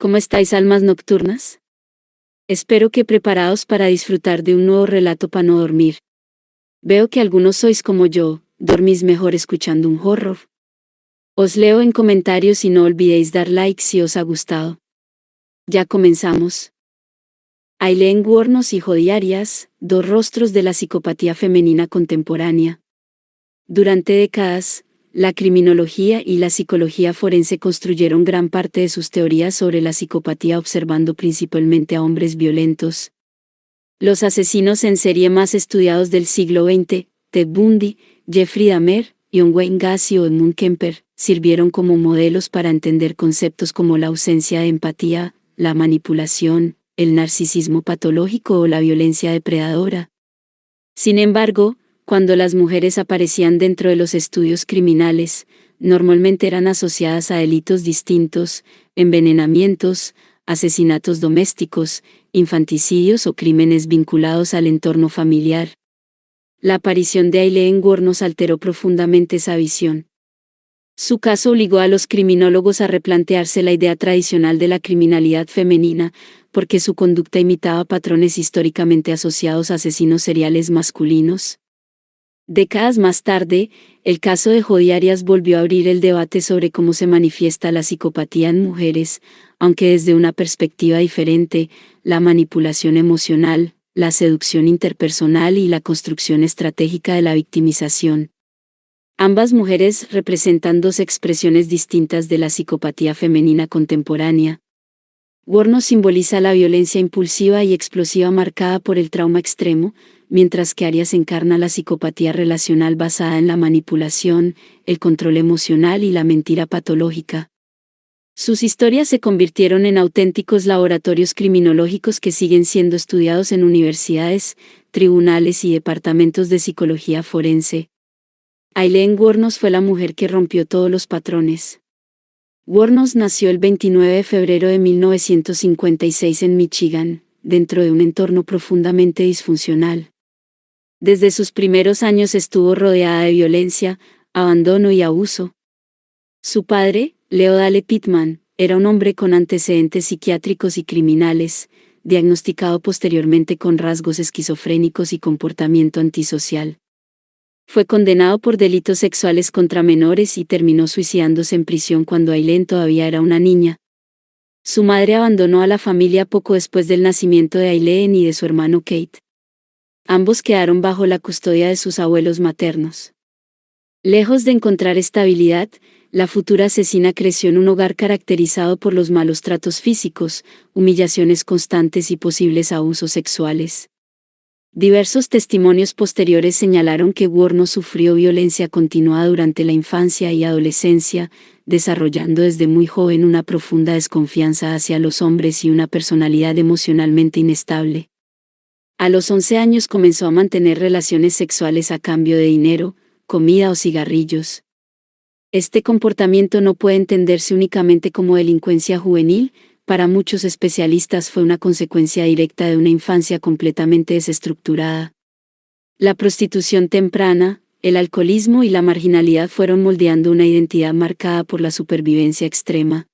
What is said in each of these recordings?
¿Cómo estáis, almas nocturnas? Espero que preparados para disfrutar de un nuevo relato para no dormir. Veo que algunos sois como yo, dormís mejor escuchando un horror. Os leo en comentarios y no olvidéis dar like si os ha gustado. Ya comenzamos. Aileen Wuornos y Jodi Arias, dos rostros de la psicopatía femenina contemporánea. Durante décadas, la criminología y la psicología forense construyeron gran parte de sus teorías sobre la psicopatía observando principalmente a hombres violentos. Los asesinos en serie más estudiados del siglo XX, Ted Bundy, Jeffrey Dahmer, John Wayne Gacy o Edmund Kemper, sirvieron como modelos para entender conceptos como la ausencia de empatía, la manipulación, el narcisismo patológico o la violencia depredadora. Sin embargo, cuando las mujeres aparecían dentro de los estudios criminales, normalmente eran asociadas a delitos distintos, envenenamientos, asesinatos domésticos, infanticidios o crímenes vinculados al entorno familiar. La aparición de Aileen Wuornos alteró profundamente esa visión. Su caso obligó a los criminólogos a replantearse la idea tradicional de la criminalidad femenina, porque su conducta imitaba patrones históricamente asociados a asesinos seriales masculinos. Décadas más tarde, el caso de Jodi Arias volvió a abrir el debate sobre cómo se manifiesta la psicopatía en mujeres, aunque desde una perspectiva diferente: la manipulación emocional, la seducción interpersonal y la construcción estratégica de la victimización. Ambas mujeres representan dos expresiones distintas de la psicopatía femenina contemporánea. Wuornos simboliza la violencia impulsiva y explosiva marcada por el trauma extremo, mientras que Arias encarna la psicopatía relacional basada en la manipulación, el control emocional y la mentira patológica. Sus historias se convirtieron en auténticos laboratorios criminológicos que siguen siendo estudiados en universidades, tribunales y departamentos de psicología forense. Aileen Wuornos fue la mujer que rompió todos los patrones. Wuornos nació el 29 de febrero de 1956 en Michigan, dentro de un entorno profundamente disfuncional. Desde sus primeros años estuvo rodeada de violencia, abandono y abuso. Su padre, Leo Dale Pittman, era un hombre con antecedentes psiquiátricos y criminales, diagnosticado posteriormente con rasgos esquizofrénicos y comportamiento antisocial. Fue condenado por delitos sexuales contra menores y terminó suicidándose en prisión cuando Aileen todavía era una niña. Su madre abandonó a la familia poco después del nacimiento de Aileen y de su hermano Kate. Ambos quedaron bajo la custodia de sus abuelos maternos. Lejos de encontrar estabilidad, la futura asesina creció en un hogar caracterizado por los malos tratos físicos, humillaciones constantes y posibles abusos sexuales. Diversos testimonios posteriores señalaron que Wuornos sufrió violencia continua durante la infancia y adolescencia, desarrollando desde muy joven una profunda desconfianza hacia los hombres y una personalidad emocionalmente inestable. A los 11 años comenzó a mantener relaciones sexuales a cambio de dinero, comida o cigarrillos. Este comportamiento no puede entenderse únicamente como delincuencia juvenil. Para muchos especialistas fue una consecuencia directa de una infancia completamente desestructurada. La prostitución temprana, el alcoholismo y la marginalidad fueron moldeando una identidad marcada por la supervivencia extrema.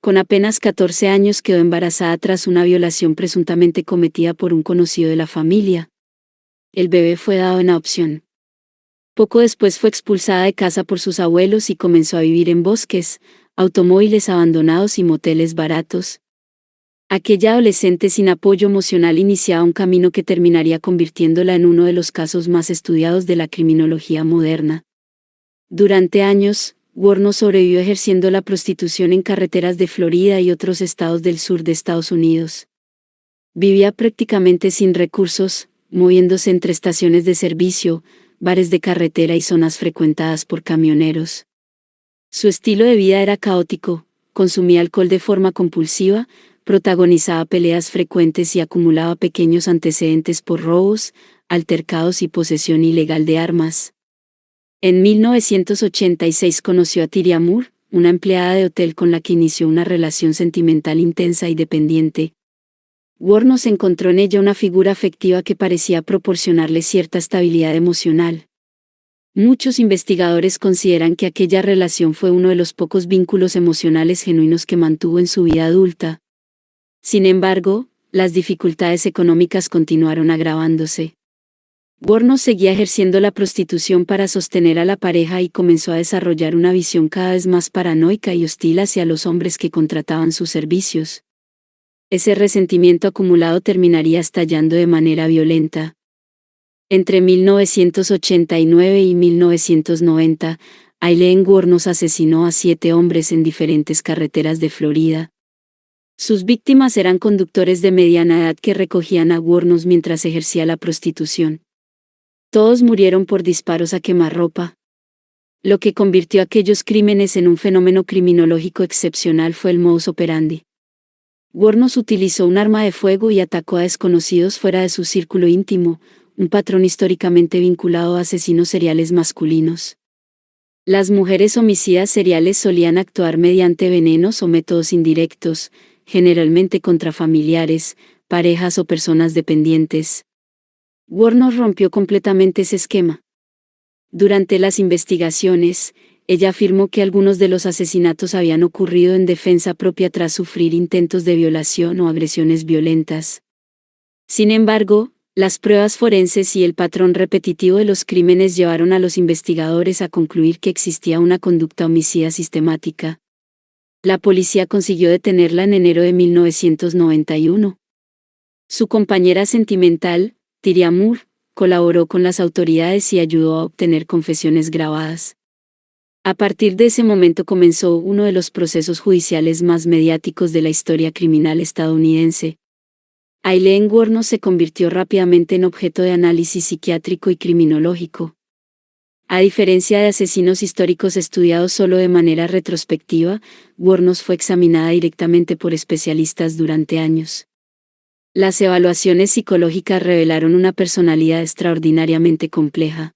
Con apenas 14 años quedó embarazada tras una violación presuntamente cometida por un conocido de la familia. El bebé fue dado en adopción. Poco después fue expulsada de casa por sus abuelos y comenzó a vivir en bosques, automóviles abandonados y moteles baratos. Aquella adolescente sin apoyo emocional iniciaba un camino que terminaría convirtiéndola en uno de los casos más estudiados de la criminología moderna. Durante años, Wuornos sobrevivió ejerciendo la prostitución en carreteras de Florida y otros estados del sur de Estados Unidos. Vivía prácticamente sin recursos, moviéndose entre estaciones de servicio, bares de carretera y zonas frecuentadas por camioneros. Su estilo de vida era caótico: consumía alcohol de forma compulsiva, protagonizaba peleas frecuentes y acumulaba pequeños antecedentes por robos, altercados y posesión ilegal de armas. En 1986 conoció a Tyria Moore, una empleada de hotel con la que inició una relación sentimental intensa y dependiente. Wuornos encontró en ella una figura afectiva que parecía proporcionarle cierta estabilidad emocional. Muchos investigadores consideran que aquella relación fue uno de los pocos vínculos emocionales genuinos que mantuvo en su vida adulta. Sin embargo, las dificultades económicas continuaron agravándose. Wuornos seguía ejerciendo la prostitución para sostener a la pareja y comenzó a desarrollar una visión cada vez más paranoica y hostil hacia los hombres que contrataban sus servicios. Ese resentimiento acumulado terminaría estallando de manera violenta. Entre 1989 y 1990, Aileen Wuornos asesinó a 7 hombres en diferentes carreteras de Florida. Sus víctimas eran conductores de mediana edad que recogían a Wuornos mientras ejercía la prostitución. Todos murieron por disparos a quemarropa. Lo que convirtió aquellos crímenes en un fenómeno criminológico excepcional fue el modus operandi. Wuornos utilizó un arma de fuego y atacó a desconocidos fuera de su círculo íntimo, un patrón históricamente vinculado a asesinos seriales masculinos. Las mujeres homicidas seriales solían actuar mediante venenos o métodos indirectos, generalmente contra familiares, parejas o personas dependientes. Wuornos rompió completamente ese esquema. Durante las investigaciones, ella afirmó que algunos de los asesinatos habían ocurrido en defensa propia tras sufrir intentos de violación o agresiones violentas. Sin embargo, las pruebas forenses y el patrón repetitivo de los crímenes llevaron a los investigadores a concluir que existía una conducta homicida sistemática. La policía consiguió detenerla en enero de 1991. Su compañera sentimental, Tyria Moore, colaboró con las autoridades y ayudó a obtener confesiones grabadas. A partir de ese momento comenzó uno de los procesos judiciales más mediáticos de la historia criminal estadounidense. Aileen Wuornos se convirtió rápidamente en objeto de análisis psiquiátrico y criminológico. A diferencia de asesinos históricos estudiados solo de manera retrospectiva, Wuornos fue examinada directamente por especialistas durante años. Las evaluaciones psicológicas revelaron una personalidad extraordinariamente compleja.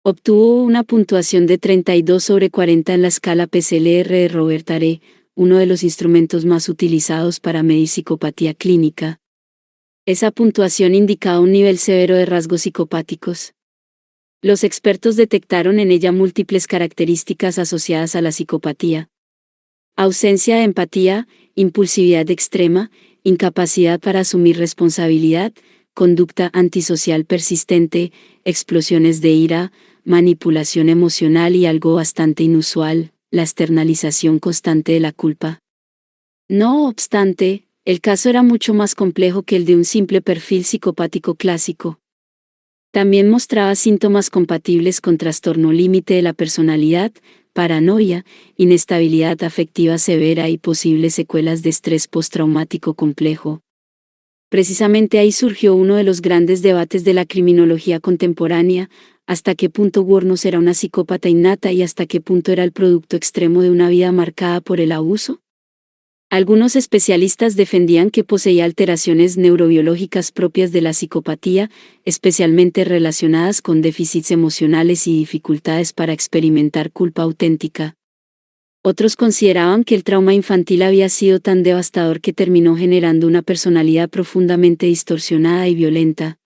Obtuvo una puntuación de 32 sobre 40 en la escala PCLR de Robert Hare, uno de los instrumentos más utilizados para medir psicopatía clínica. Esa puntuación indicaba un nivel severo de rasgos psicopáticos. Los expertos detectaron en ella múltiples características asociadas a la psicopatía: ausencia de empatía, impulsividad extrema, incapacidad para asumir responsabilidad, conducta antisocial persistente, explosiones de ira, manipulación emocional y algo bastante inusual, la externalización constante de la culpa. No obstante, el caso era mucho más complejo que el de un simple perfil psicopático clásico. También mostraba síntomas compatibles con trastorno límite de la personalidad, paranoia, inestabilidad afectiva severa y posibles secuelas de estrés postraumático complejo. Precisamente ahí surgió uno de los grandes debates de la criminología contemporánea: hasta qué punto Wuornos era una psicópata innata y hasta qué punto era el producto extremo de una vida marcada por el abuso. Algunos especialistas defendían que poseía alteraciones neurobiológicas propias de la psicopatía, especialmente relacionadas con déficits emocionales y dificultades para experimentar culpa auténtica. Otros consideraban que el trauma infantil había sido tan devastador que terminó generando una personalidad profundamente distorsionada y violenta.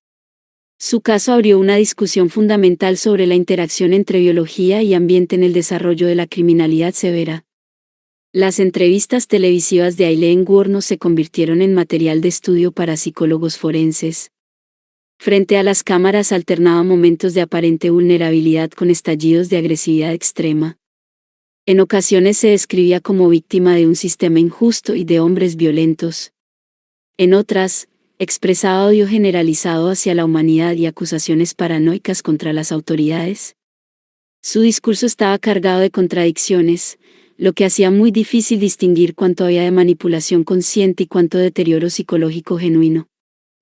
Su caso abrió una discusión fundamental sobre la interacción entre biología y ambiente en el desarrollo de la criminalidad severa. Las entrevistas televisivas de Aileen Wuornos se convirtieron en material de estudio para psicólogos forenses. Frente a las cámaras alternaba momentos de aparente vulnerabilidad con estallidos de agresividad extrema. En ocasiones se describía como víctima de un sistema injusto y de hombres violentos. En otras, expresaba odio generalizado hacia la humanidad y acusaciones paranoicas contra las autoridades. Su discurso estaba cargado de contradicciones, lo que hacía muy difícil distinguir cuánto había de manipulación consciente y cuánto de deterioro psicológico genuino.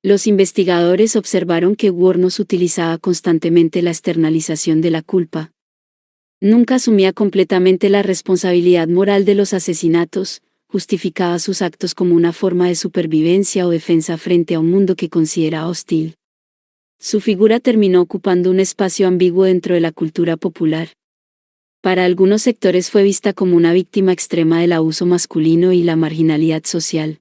Los investigadores observaron que Wuornos utilizaba constantemente la externalización de la culpa. Nunca asumía completamente la responsabilidad moral de los asesinatos, justificaba sus actos como una forma de supervivencia o defensa frente a un mundo que consideraba hostil. Su figura terminó ocupando un espacio ambiguo dentro de la cultura popular. Para algunos sectores fue vista como una víctima extrema del abuso masculino y la marginalidad social.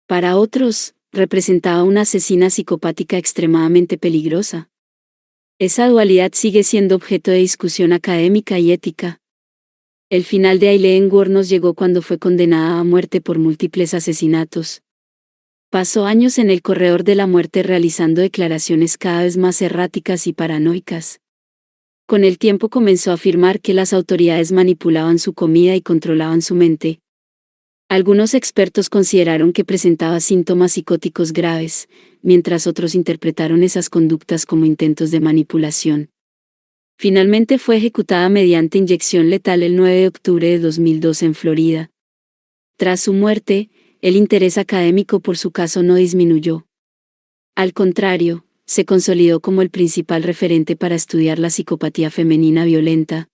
Para otros, representaba una asesina psicopática extremadamente peligrosa. Esa dualidad sigue siendo objeto de discusión académica y ética. El final de Aileen Wuornos llegó cuando fue condenada a muerte por múltiples asesinatos. Pasó años en el corredor de la muerte realizando declaraciones cada vez más erráticas y paranoicas. Con el tiempo comenzó a afirmar que las autoridades manipulaban su comida y controlaban su mente. Algunos expertos consideraron que presentaba síntomas psicóticos graves, mientras otros interpretaron esas conductas como intentos de manipulación. Finalmente fue ejecutada mediante inyección letal el 9 de octubre de 2002 en Florida. Tras su muerte, el interés académico por su caso no disminuyó. Al contrario, se consolidó como el principal referente para estudiar la psicopatía femenina violenta.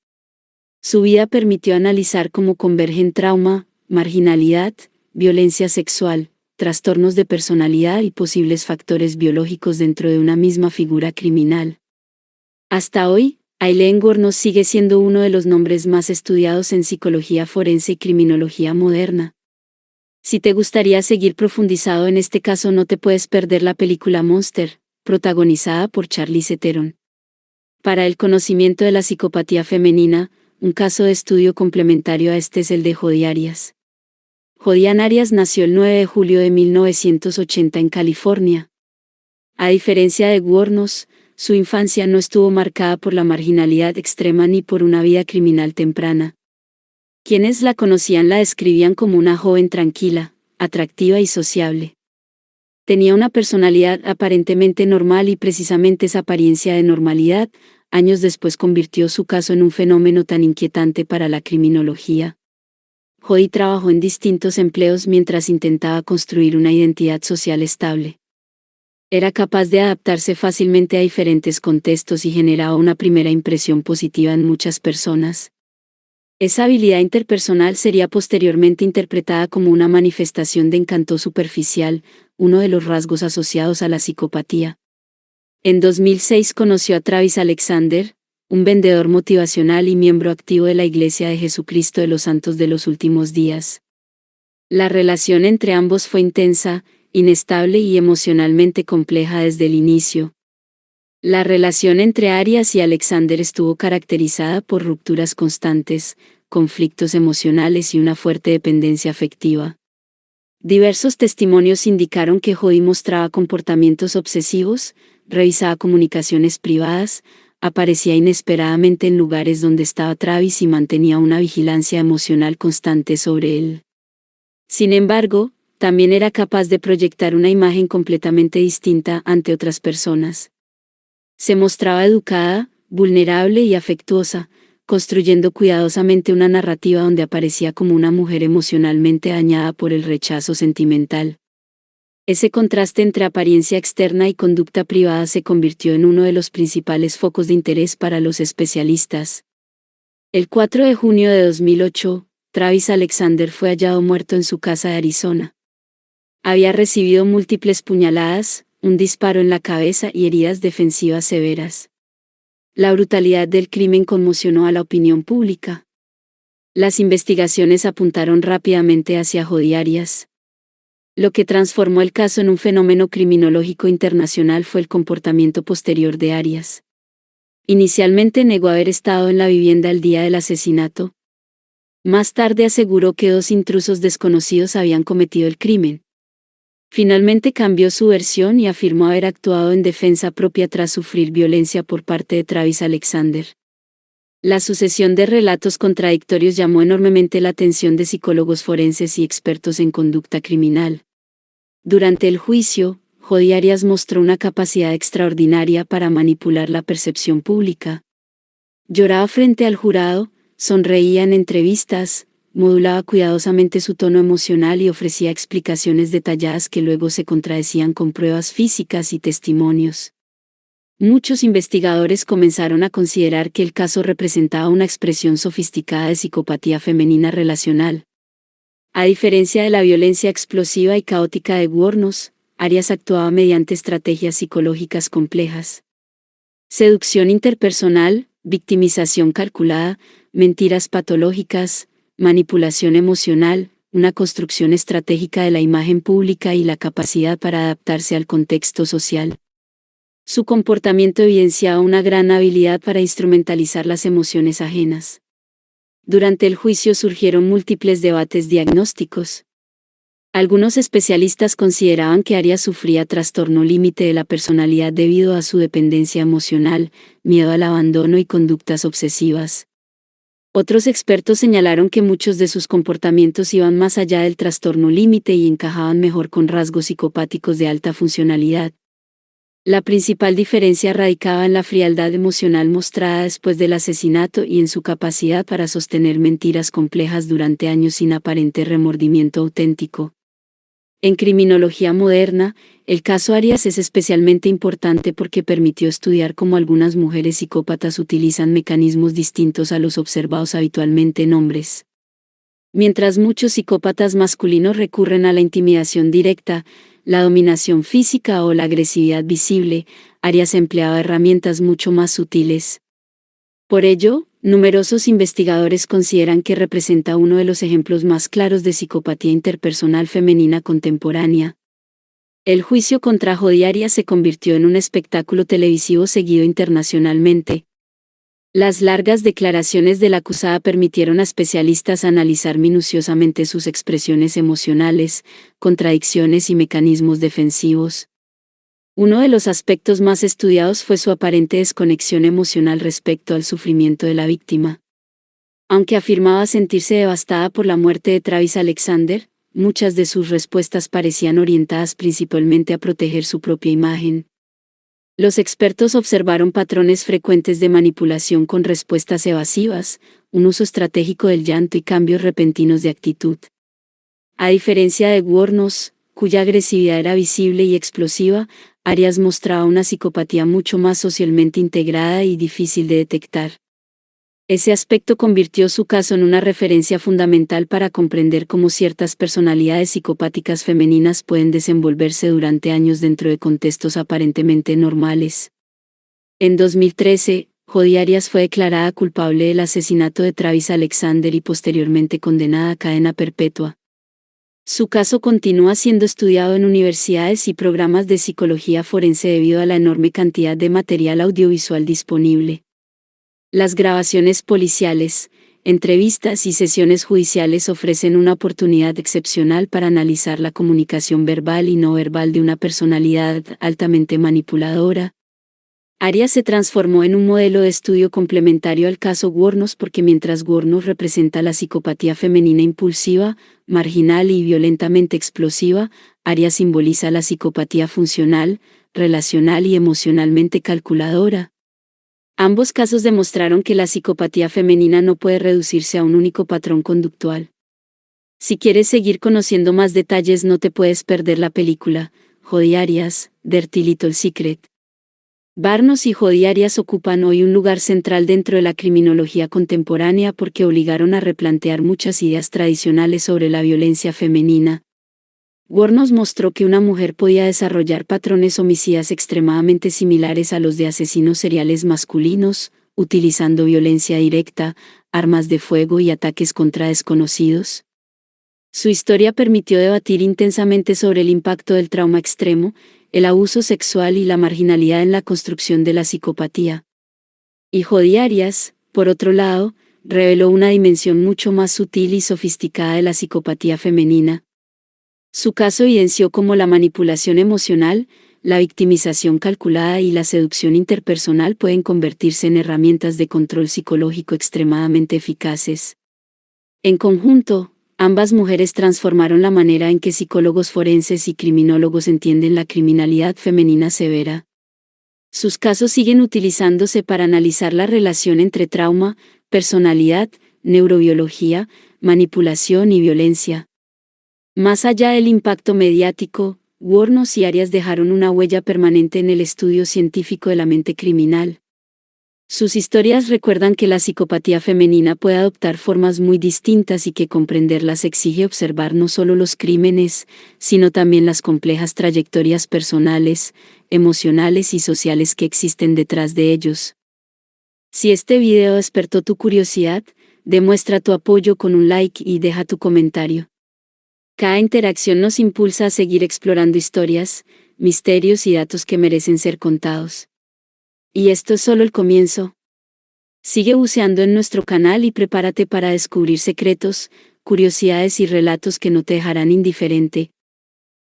Su vida permitió analizar cómo convergen trauma, marginalidad, violencia sexual, trastornos de personalidad y posibles factores biológicos dentro de una misma figura criminal. Hasta hoy, Aileen Wuornos sigue siendo uno de los nombres más estudiados en psicología forense y criminología moderna. Si te gustaría seguir profundizado en este caso, no te puedes perder la película Monster, protagonizada por Charlize Theron. Para el conocimiento de la psicopatía femenina, un caso de estudio complementario a este es el de Jodi Arias. Jodi Arias nació el 9 de julio de 1980 en California. A diferencia de Wuornos, su infancia no estuvo marcada por la marginalidad extrema ni por una vida criminal temprana. Quienes la conocían la describían como una joven tranquila, atractiva y sociable. Tenía una personalidad aparentemente normal y precisamente esa apariencia de normalidad, años después convirtió su caso en un fenómeno tan inquietante para la criminología. Jodi trabajó en distintos empleos mientras intentaba construir una identidad social estable. Era capaz de adaptarse fácilmente a diferentes contextos y generaba una primera impresión positiva en muchas personas. Esa habilidad interpersonal sería posteriormente interpretada como una manifestación de encanto superficial, uno de los rasgos asociados a la psicopatía. En 2006 conoció a Travis Alexander, un vendedor motivacional y miembro activo de la Iglesia de Jesucristo de los Santos de los Últimos Días. La relación entre ambos fue intensa, inestable y emocionalmente compleja desde el inicio. La relación entre Arias y Alexander estuvo caracterizada por rupturas constantes, conflictos emocionales y una fuerte dependencia afectiva. Diversos testimonios indicaron que Jodi mostraba comportamientos obsesivos, revisaba comunicaciones privadas, aparecía inesperadamente en lugares donde estaba Travis y mantenía una vigilancia emocional constante sobre él. Sin embargo, también era capaz de proyectar una imagen completamente distinta ante otras personas. Se mostraba educada, vulnerable y afectuosa, construyendo cuidadosamente una narrativa donde aparecía como una mujer emocionalmente dañada por el rechazo sentimental. Ese contraste entre apariencia externa y conducta privada se convirtió en uno de los principales focos de interés para los especialistas. El 4 de junio de 2008, Travis Alexander fue hallado muerto en su casa de Arizona. Había recibido múltiples puñaladas, un disparo en la cabeza y heridas defensivas severas. La brutalidad del crimen conmocionó a la opinión pública. Las investigaciones apuntaron rápidamente hacia Jodi Arias. Lo que transformó el caso en un fenómeno criminológico internacional fue el comportamiento posterior de Arias. Inicialmente negó haber estado en la vivienda el día del asesinato. Más tarde aseguró que 2 intrusos desconocidos habían cometido el crimen. Finalmente cambió su versión y afirmó haber actuado en defensa propia tras sufrir violencia por parte de Travis Alexander. La sucesión de relatos contradictorios llamó enormemente la atención de psicólogos forenses y expertos en conducta criminal. Durante el juicio, Jodi Arias mostró una capacidad extraordinaria para manipular la percepción pública. Lloraba frente al jurado, sonreía en entrevistas, modulaba cuidadosamente su tono emocional y ofrecía explicaciones detalladas que luego se contradecían con pruebas físicas y testimonios. Muchos investigadores comenzaron a considerar que el caso representaba una expresión sofisticada de psicopatía femenina relacional. A diferencia de la violencia explosiva y caótica de Wuornos, Arias actuaba mediante estrategias psicológicas complejas. Seducción interpersonal, victimización calculada, mentiras patológicas, manipulación emocional, una construcción estratégica de la imagen pública y la capacidad para adaptarse al contexto social. Su comportamiento evidenciaba una gran habilidad para instrumentalizar las emociones ajenas. Durante el juicio surgieron múltiples debates diagnósticos. Algunos especialistas consideraban que Arias sufría trastorno límite de la personalidad debido a su dependencia emocional, miedo al abandono y conductas obsesivas. Otros expertos señalaron que muchos de sus comportamientos iban más allá del trastorno límite y encajaban mejor con rasgos psicopáticos de alta funcionalidad. La principal diferencia radicaba en la frialdad emocional mostrada después del asesinato y en su capacidad para sostener mentiras complejas durante años sin aparente remordimiento auténtico. En criminología moderna, el caso Arias es especialmente importante porque permitió estudiar cómo algunas mujeres psicópatas utilizan mecanismos distintos a los observados habitualmente en hombres. Mientras muchos psicópatas masculinos recurren a la intimidación directa, la dominación física o la agresividad visible, Arias empleaba herramientas mucho más sutiles. Por ello, numerosos investigadores consideran que representa uno de los ejemplos más claros de psicopatía interpersonal femenina contemporánea. El juicio contra Jodi Arias se convirtió en un espectáculo televisivo seguido internacionalmente. Las largas declaraciones de la acusada permitieron a especialistas analizar minuciosamente sus expresiones emocionales, contradicciones y mecanismos defensivos. Uno de los aspectos más estudiados fue su aparente desconexión emocional respecto al sufrimiento de la víctima. Aunque afirmaba sentirse devastada por la muerte de Travis Alexander, muchas de sus respuestas parecían orientadas principalmente a proteger su propia imagen. Los expertos observaron patrones frecuentes de manipulación con respuestas evasivas, un uso estratégico del llanto y cambios repentinos de actitud. A diferencia de Wuornos, cuya agresividad era visible y explosiva, Arias mostraba una psicopatía mucho más socialmente integrada y difícil de detectar. Ese aspecto convirtió su caso en una referencia fundamental para comprender cómo ciertas personalidades psicopáticas femeninas pueden desenvolverse durante años dentro de contextos aparentemente normales. En 2013, Jodi Arias fue declarada culpable del asesinato de Travis Alexander y posteriormente condenada a cadena perpetua. Su caso continúa siendo estudiado en universidades y programas de psicología forense debido a la enorme cantidad de material audiovisual disponible. Las grabaciones policiales, entrevistas y sesiones judiciales ofrecen una oportunidad excepcional para analizar la comunicación verbal y no verbal de una personalidad altamente manipuladora. Arias se transformó en un modelo de estudio complementario al caso Wuornos porque mientras Wuornos representa la psicopatía femenina impulsiva, marginal y violentamente explosiva, Arias simboliza la psicopatía funcional, relacional y emocionalmente calculadora. Ambos casos demostraron que la psicopatía femenina no puede reducirse a un único patrón conductual. Si quieres seguir conociendo más detalles, no te puedes perder la película Jodi Arias, Dirty Little Secret. Wuornos y Jodi Arias ocupan hoy un lugar central dentro de la criminología contemporánea porque obligaron a replantear muchas ideas tradicionales sobre la violencia femenina. Wuornos mostró que una mujer podía desarrollar patrones homicidas extremadamente similares a los de asesinos seriales masculinos, utilizando violencia directa, armas de fuego y ataques contra desconocidos. Su historia permitió debatir intensamente sobre el impacto del trauma extremo, el abuso sexual y la marginalidad en la construcción de la psicopatía. Y Jodi Arias, por otro lado, reveló una dimensión mucho más sutil y sofisticada de la psicopatía femenina. Su caso evidenció cómo la manipulación emocional, la victimización calculada y la seducción interpersonal pueden convertirse en herramientas de control psicológico extremadamente eficaces. En conjunto, ambas mujeres transformaron la manera en que psicólogos forenses y criminólogos entienden la criminalidad femenina severa. Sus casos siguen utilizándose para analizar la relación entre trauma, personalidad, neurobiología, manipulación y violencia. Más allá del impacto mediático, Wuornos y Arias dejaron una huella permanente en el estudio científico de la mente criminal. Sus historias recuerdan que la psicopatía femenina puede adoptar formas muy distintas y que comprenderlas exige observar no solo los crímenes, sino también las complejas trayectorias personales, emocionales y sociales que existen detrás de ellos. Si este video despertó tu curiosidad, demuestra tu apoyo con un like y deja tu comentario. Cada interacción nos impulsa a seguir explorando historias, misterios y datos que merecen ser contados. Y esto es solo el comienzo. Sigue buceando en nuestro canal y prepárate para descubrir secretos, curiosidades y relatos que no te dejarán indiferente.